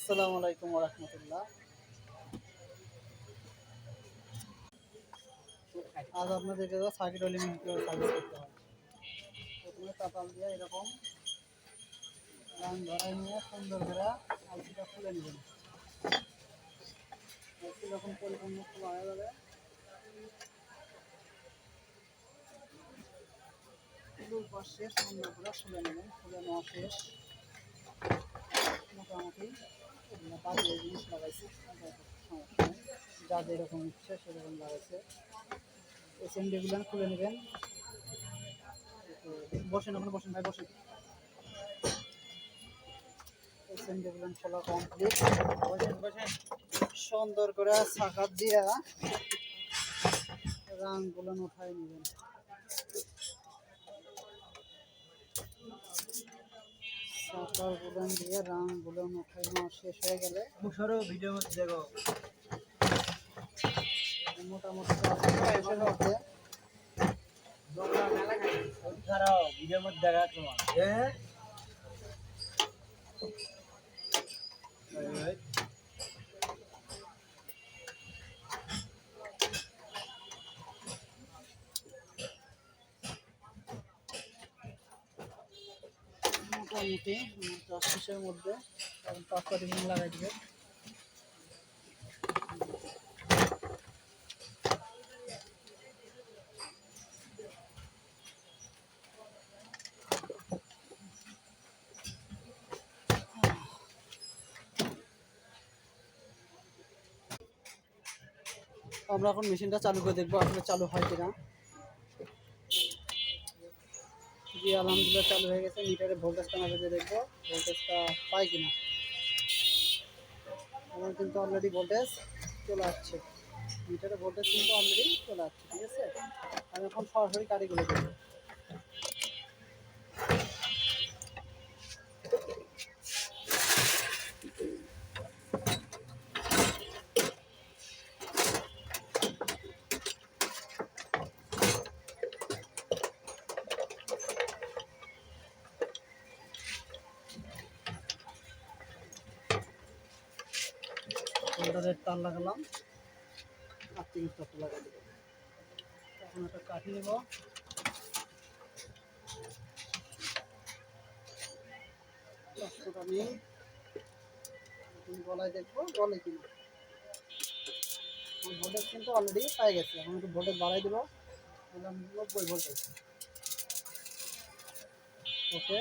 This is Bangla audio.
আসসালামু আলাইকুম ওয়া রাহমাতুল্লাহ। আজ আপনাদেরকে সার্কিট এলিমেন্ট কিভাবে সার্ভিস করতে হয়। প্রথমে তাপাল দিয়ে এরকম রান ধরায় নিয়ে সুন্দর করে আইসিটা খুলে নেবেন। আইসি যখন পরিপূর্ণ খোলা হয়ে যাবে শেষ সুন্দর করে খুলে নেবেন। খুলে নেওয়া শেষ মোটামুটি বাড়িয়ে জিনিস লাগাইছে, সমস্যা নেই, যা যেরকম ইচ্ছে সেরকম লাগাইছে। এসএমডিগুলো খুলে নেবেন। বসেন, ওখানে বসেন ভাই, বসেন। এসএমডিগুলো খোলা কমপ্লিট। সুন্দর করে সাকাত দিয়া রাংগুলো উঠাই নেবেন। সাকার গুলান দিয়ে রাংগুলো উঠাই নেওয়া শেষ হয়ে গেলে ভিডিও দেখো মোটামুটি শেষের মধ্যে ভিডিওর মধ্যে দেখা তোমার মোটামুটি শেষের মধ্যে 5 রিং লাগাই দিবে। আমরা এখন মেশিনটা চালু করে দেখবো আসলে চালু হয় কিনা। জি আলহামদুলিল্লাহ চালু হয়ে গেছে। মিটারে ভোল্টেজটা মাপে দেখবো ভোল্টেজটা পাই কিনা। আমার কিন্তু অলরেডি ভোল্টেজ চলে আসছে, মিটারে ভোল্টেজ কিন্তু অলরেডি চলে আসছে। ঠিক আছে, আমি এখন সরাসরি কারিগুলো দেবো। হোল্ডারের তার লাগালাম, আর্থিং তারটা লাগাই দেবো। এখন একটা কাঠি নেব, কষ্টটা নিয়ে গলায় দেখবো গলে কিনা। ভোল্টেজ কিন্তু অলরেডি পাই গেছে। এখন একটু ভোল্টেজ বাড়াই দেবো, 90 ভোল্টেজ। ওকে,